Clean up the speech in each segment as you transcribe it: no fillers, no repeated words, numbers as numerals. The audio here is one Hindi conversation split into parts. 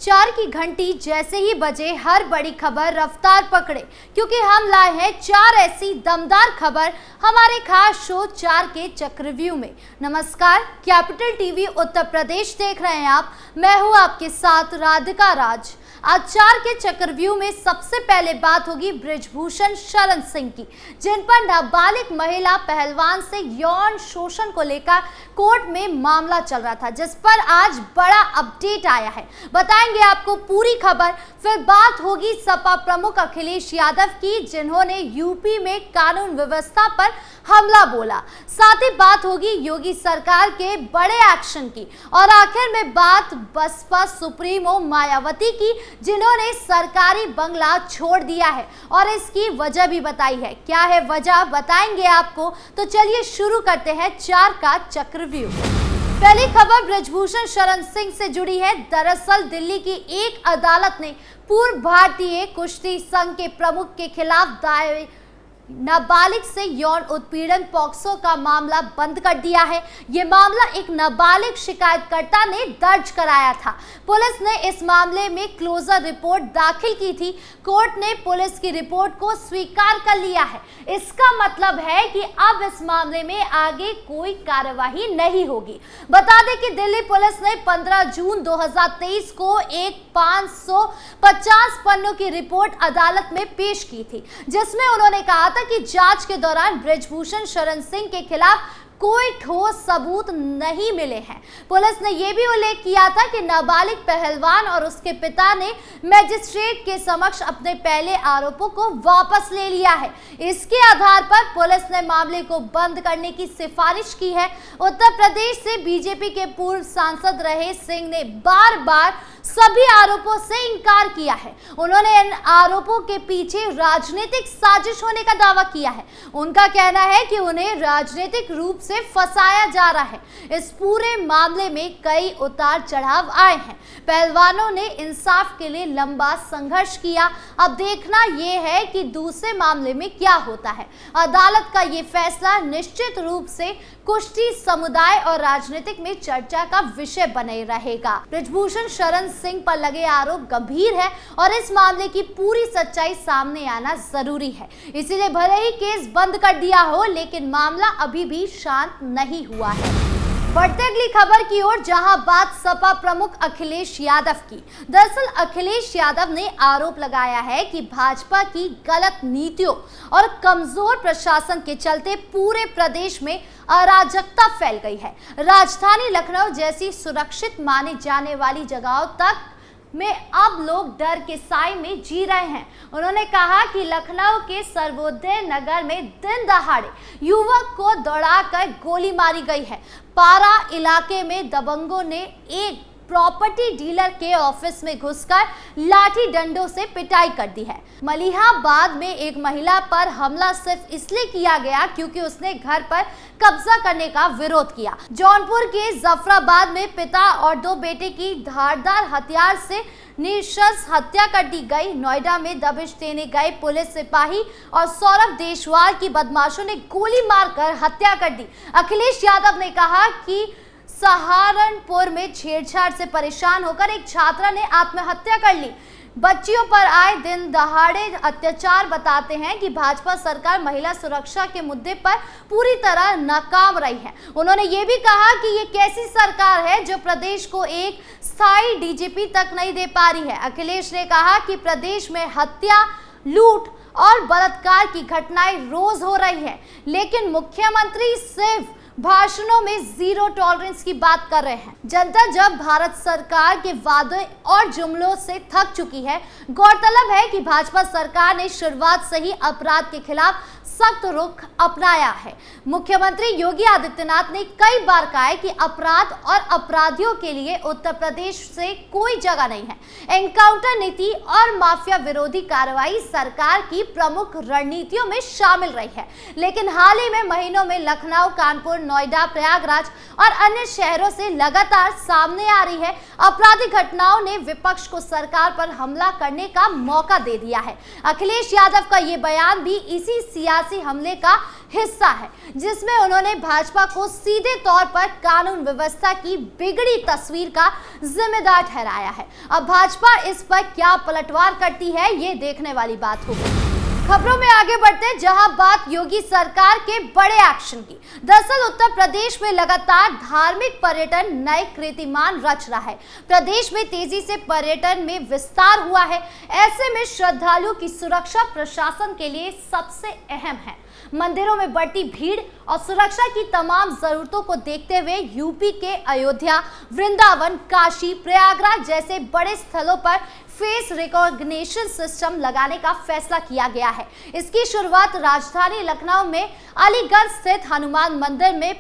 4 की घंटी जैसे ही बजे हर बड़ी खबर रफ्तार पकड़े, क्योंकि हम लाए हैं 4 ऐसी दमदार खबर हमारे खास शो 4 के चक्रव्यूह में। नमस्कार, कैपिटल टीवी उत्तर प्रदेश देख रहे हैं आप। मैं हूं आपके साथ राधिका राज। आज 4 के चक्रव्यूह में सबसे पहले बात होगी बृजभूषण शरण सिंह की, जिन पर नाबालिग महिला पहलवान से यौन शोषण को लेकर कोर्ट में मामला चल रहा था, जिस पर आज बड़ा अपडेट आया है। बताएंगे आपको पूरी खबर। फिर बात होगी सपा प्रमुख अखिलेश यादव की, जिन्होंने यूपी में कानून व्यवस्था पर हमला बोला। साथ ही बात होगी योगी सरकार के बड़े एक्शन की, और आखिर में बात बसपा सुप्रीमो मायावती की, जिन्होंने सरकारी बंगला छोड़ दिया है और इसकी वजह भी बताई है। क्या है वजह, बताएंगे आपको। तो चलिए शुरू करते हैं 4 का चक्रव्यूह। पहली खबर बृजभूषण शरण सिंह से जुड़ी है। दरअसल दिल्ली की एक अदालत ने पूर्व भारतीय कुश्ती संघ के प्रमुख के खिलाफ दायर नाबालिग से यौन उत्पीड़न पॉक्सो का मामला बंद कर दिया है। ये मामला एक नाबालिग शिकायतकर्ता ने दर्ज कराया था। पुलिस ने इस मामले में क्लोजर रिपोर्ट दाखिल की थी। कोर्ट ने पुलिस की रिपोर्ट को स्वीकार कर लिया है। इसका मतलब है कि अब इस मामले में आगे कोई कार्यवाही नहीं होगी। बता दें कि दिल्ली पुलिस ने 15 जून 2023 को एक 550 पन्नों की रिपोर्ट अदालत में पेश की थी, जिसमें उन्होंने कहा कि जांच के दौरान बृजभूषण शरण सिंह के खिलाफ कोई ठोस सबूत नहीं मिले हैं। पुलिस ने यह भी उल्लेख किया था कि नाबालिग पहलवान और उसके पिता ने मजिस्ट्रेट के समक्ष अपने पहले आरोपों को वापस ले लिया है। इसके आधार पर पुलिस ने मामले को बंद करने की सिफारिश की है। उत्तर प्रदेश से बीजेपी के पूर्व सांसद रहे सिंह ने बार बार सभी आरोपों से इंकार किया है। उन्होंने इन आरोपों के पीछे राजनीतिक साजिश होने का दावा किया है। उनका कहना है कि उन्हें राजनीतिक रूप से फंसाया जा रहा है। इस पूरे मामले में कई उतार चढ़ाव आए हैं। पहलवानों ने इंसाफ के लिए लंबा संघर्ष किया। अब देखना यह है कि दूसरे मामले में क्या होता है। अदालत का ये फैसला निश्चित रूप से कुश्ती समुदाय और राजनीतिक में चर्चा का विषय बने रहेगा। बृजभूषण शरण सिंह पर लगे आरोप गंभीर है और इस मामले की पूरी सच्चाई सामने आना जरूरी है। इसीलिए भले ही केस बंद कर दिया हो, लेकिन मामला अभी भी शांत नहीं हुआ है। बढ़ते अगली खबर की ओर, जहां बात सपा प्रमुख अखिलेश यादव की। दरअसल अखिलेश यादव ने आरोप लगाया है कि भाजपा की गलत नीतियों और कमजोर प्रशासन के चलते पूरे प्रदेश में अराजकता फैल गई है। राजधानी लखनऊ जैसी सुरक्षित माने जाने वाली जगहों तक में अब लोग डर के साए में जी रहे हैं। उन्होंने कहा कि लखनऊ के सर्वोदय नगर में दिन दहाड़े युवक को दौड़ाकर गोली मारी गई है। पारा इलाके में दबंगों ने एक प्रॉपर्टी डीलर के ऑफिस में घुसकर लाठी डंडों से पिटाई कर दी है। मलिहाबाद में एक महिला पर हमला सिर्फ इसलिए किया गया क्योंकि उसने घर पर कब्जा करने का विरोध किया। जौनपुर के जफराबाद में पिता और 2 बेटे की धारदार हथियार से नृशंस हत्या कर दी गई। नोएडा में दबिश देने गए पुलिस सिपाही और सौरभ देशवाल की बदमाशों ने गोली मारकर हत्या कर दी। अखिलेश यादव ने कहा कि सहारनपुर में छेड़छाड़ से परेशान होकर एक छात्रा ने आत्महत्या कर ली। बच्चियों पर आए दिन दहाड़े अत्याचार बताते हैं कि भाजपा सरकार महिला सुरक्षा के मुद्दे पर पूरी तरह नाकाम रही है। उन्होंने ये भी कहा कि ये कैसी सरकार है जो प्रदेश को एक स्थायी डीजीपी तक नहीं दे पा रही है। अखिलेश ने कहा कि प्रदेश में हत्या, लूट और बलात्कार की घटनाएं रोज हो रही है, लेकिन मुख्यमंत्री सिर्फ भाषणों में जीरो टॉलरेंस की बात कर रहे हैं। जनता जब भारत सरकार के वादे और जुमलों से थक चुकी है। गौरतलब है कि भाजपा सरकार ने शुरुआत से ही अपराध के खिलाफ सख्त रुख अपनाया है। मुख्यमंत्री योगी आदित्यनाथ ने कई बार कहा है कि अपराध और अपराधियों के लिए उत्तर प्रदेश से कोई जगह नहीं है। एनकाउंटर नीति और माफिया विरोधी कार्रवाई सरकार की प्रमुख रणनीतियों में शामिल रही है, लेकिन हाल ही में महीनों में लखनऊ, कानपुर, नोएडा, प्रयागराज और अन्य शहरों से लगातार सामने आ रही है आपराधिक घटनाओं ने विपक्ष को सरकार पर हमला करने का मौका दे दिया है। अखिलेश यादव का ये बयान भी इसी सियासी आदिवासी हमले का हिस्सा है, जिसमें उन्होंने भाजपा को सीधे तौर पर कानून व्यवस्था की बिगड़ी तस्वीर का जिम्मेदार ठहराया है। अब भाजपा इस पर क्या पलटवार करती है, ये देखने वाली बात होगी। खबरों में आगे बढ़ते हैं, जहां बात योगी सरकार के बड़े एक्शन की। दरअसल उत्तर प्रदेश में लगातार धार्मिक पर्यटन नए कीर्तिमान रच रहा है। प्रदेश में तेजी से पर्यटन में विस्तार हुआ है। ऐसे में श्रद्धालुओं की सुरक्षा प्रशासन के लिए सबसे अहम है। मंदिरों में बढ़ती भीड़ और सुरक्षा की तमाम जरूरतों को देखते हुए यूपी के अयोध्या, वृंदावन, काशी, प्रयागराज जैसे बड़े स्थलों पर फेस रिकॉग्निशन सिस्टम लगाने का फैसला किया गया है। इसकी शुरुआत राजधानी लखनऊ में अलीगढ़ स्थित हनुमान मंदिर में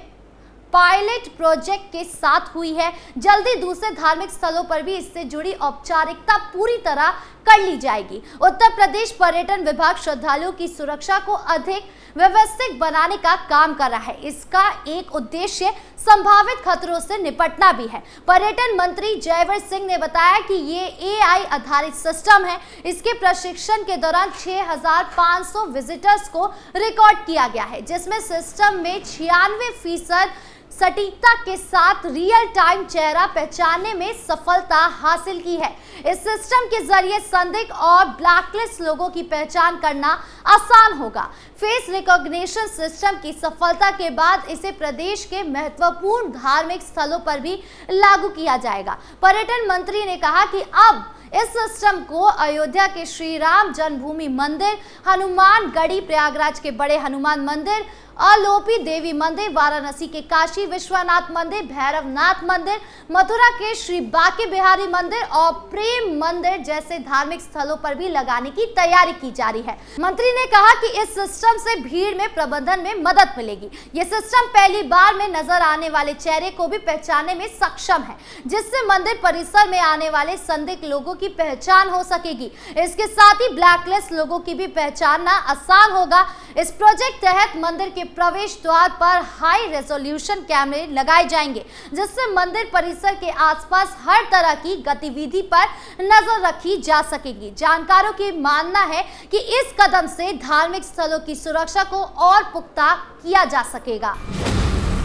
पायलट प्रोजेक्ट के साथ हुई है। जल्दी दूसरे धार्मिक स्थलों पर भी इससे जुड़ी औपचारिकता पूरी तरह कर ली जाएगी। उत्तर प्रदेश पर्यटन विभाग श्रद्धालुओं की सुरक्षा को अधिक व्यवस्थित बनाने का काम कर रहा है। इसका एक उद्देश्य संभावित खतरों से निपटना भी है। पर्यटन मंत्री जयवर सिंह ने बताया कि ये AI आधारित सिस्टम है। इसके प्रशिक्षण के दौरान 6500 विजिटर्स को रिकॉर्ड किया गया है, जिसमें सिस्टम में 96% सटीकता के साथ रियल टाइम चेहरा पहचानने में सफलता हासिल की है। इस सिस्टम के जरिए संदिग्ध और ब्लैकलिस्ट लोगों की पहचान करना आसान होगा। फेस रिकॉग्निशन सिस्टम की सफलता के बाद इसे प्रदेश के महत्वपूर्ण धार्मिक स्थलों पर भी लागू किया जाएगा। पर्यटन मंत्री ने कहा कि अब इस सिस्टम को अयोध्या के श्री राम जन्मभूमि मंदिर, हनुमानगढ़ी, प्रयागराज के बड़े हनुमान मंदिर, अलोपी देवी मंदिर, वाराणसी के काशी विश्वनाथ मंदिर, भैरवनाथ मंदिर, मथुरा के श्री बांके बिहारी मंदिर और प्रेम मंदिर जैसे धार्मिक स्थलों पर भी लगाने की तैयारी की जा रही है। मंत्री ने कहा कि इस सिस्टम से भीड़ में प्रबंधन में मदद मिलेगी। ये सिस्टम पहली बार में नजर आने वाले चेहरे को भी पहचानने में सक्षम है, जिससे मंदिर परिसर में आने वाले संदिग्ध लोगों की पहचान हो सकेगी। इसके साथ ही ब्लैकलिस्ट लोगों की भी पहचानना आसान होगा। इस प्रोजेक्ट तहत मंदिर के प्रवेश द्वार पर हाई रेजोल्यूशन कैमरे लगाए जाएंगे, जिससे मंदिर परिसर के आसपास हर तरह की गतिविधि पर नजर रखी जा सकेगी। जानकारों की मानना है कि इस कदम से धार्मिक स्थलों की सुरक्षा को और पुख्ता किया जा सकेगा।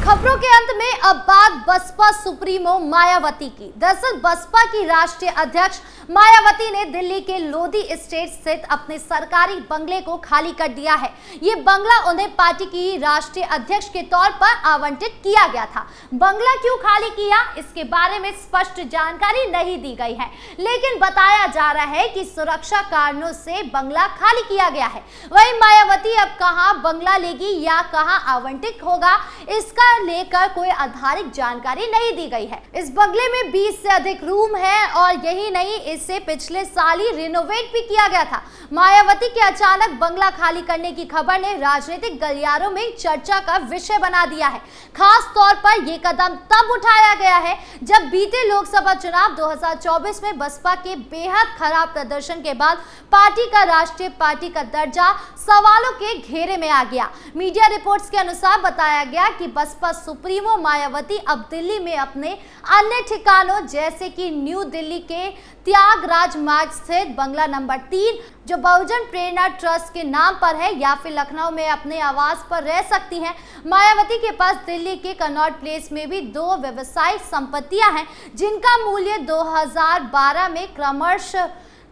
खबरों के अंत में अब बात बसपा सुप्रीमो मायावती की। दरअसल बसपा की राष्ट्रीय अध्यक्ष मायावती ने दिल्ली के लोधी एस्टेट स्थित अपने सरकारी बंगले को खाली कर दिया है। ये बंगला उन्हें पार्टी की राष्ट्रीय अध्यक्ष के तौर पर आवंटित किया गया था। बंगला क्यों खाली किया, इसके बारे में स्पष्ट जानकारी नहीं दी गई है, लेकिन बताया जा रहा है कि सुरक्षा कारणों से बंगला खाली किया गया है। वहीं मायावती अब कहां बंगला लेगी या कहां आवंटित होगा, इसका लेकर कोई आधारित जानकारी नहीं दी गई है। इस बंगले में 20 से अधिक रूम है और यही नहीं, इसे पिछले साल ही रिनोवेट भी किया गया था। मायावती के अचानक बंगला खाली करने की खबर ने राजनीतिक गलियारों में चर्चा का विषय बना दिया है। खास तौर पर यह कदम तब उठाया गया है जब बीते लोकसभा चुनाव 2024 में बसपा के बेहद खराब प्रदर्शन के बाद पार्टी का राष्ट्रीय पार्टी का दर्जा सवालों के घेरे में आ गया। मीडिया रिपोर्ट्स के अनुसार बताया गया कि बसपा सुप्रीमो मायावती अब दिल्ली में अपने अन्य ठिकानों जैसे कि न्यू दिल्ली के त्यागराज मार्ग स्थित बंगला नंबर 3 जो बहुजन प्रेरणा ट्रस्ट के नाम पर है, या फिर लखनऊ में अपने आवास पर रह सकती हैं। मायावती के पास दिल्ली के कनॉट प्लेस में भी 2 व्यवसायिक संपत्तियां हैं, जिनका मूल्य 2012 में क्रमशः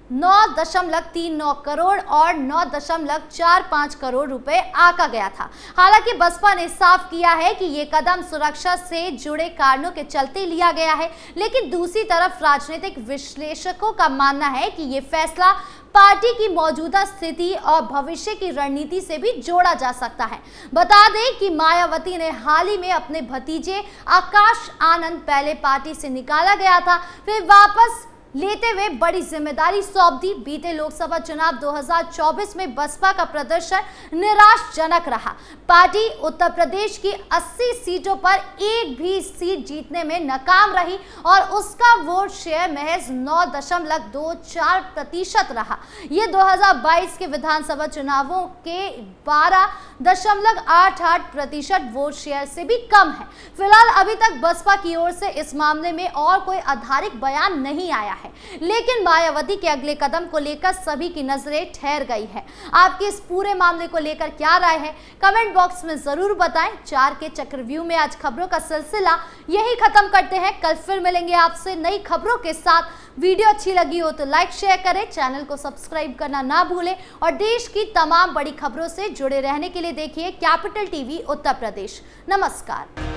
9.39 करोड़ और 9.45 करोड़ रुपए आका गया था। हालांकि बसपा ने साफ किया है कि ये कदम सुरक्षा से जुड़े कारणों के चलते लिया गया है, लेकिन दूसरी तरफ राजनीतिक विश्लेषकों का मानना है कि ये फैसला पार्टी की मौजूदा स्थिति और भविष्य की रणनीति से भी जोड़ा जा सकता है। बता दें कि मायावती ने हाल ही में अपने भतीजे आकाश आनंद पहले पार्टी से निकाला गया था, फिर वापस लेते हुए बड़ी जिम्मेदारी सौंप दी। बीते लोकसभा चुनाव 2024 में बसपा का प्रदर्शन निराशाजनक रहा। पार्टी उत्तर प्रदेश की 80 सीटों पर एक भी सीट जीतने में नाकाम रही और उसका वोट शेयर महज 9.24% रहा। ये 2022 के विधानसभा चुनावों के 12.88% वोट शेयर से भी कम है। फिलहाल अभी तक बसपा की ओर से इस मामले में और कोई आधारित बयान नहीं आया है। है, लेकिन मायावती के अगले कदम को लेकर सभी की नजरें ठहर गई है। आपकी इस पूरे मामले को लेकर क्या राय है, कमेंट बॉक्स में जरूर बताएं। 4 के चक्रव्यूह में आज खबरों का सिलसिला यही खत्म करते हैं। कल फिर मिलेंगे आपसे नई खबरों के साथ। वीडियो अच्छी लगी हो तो लाइक शेयर करें, चैनल को सब्सक्राइब करना ना भूलें और देश की तमाम बड़ी खबरों से जुड़े रहने के लिए देखिए कैपिटल टीवी उत्तर प्रदेश। नमस्कार।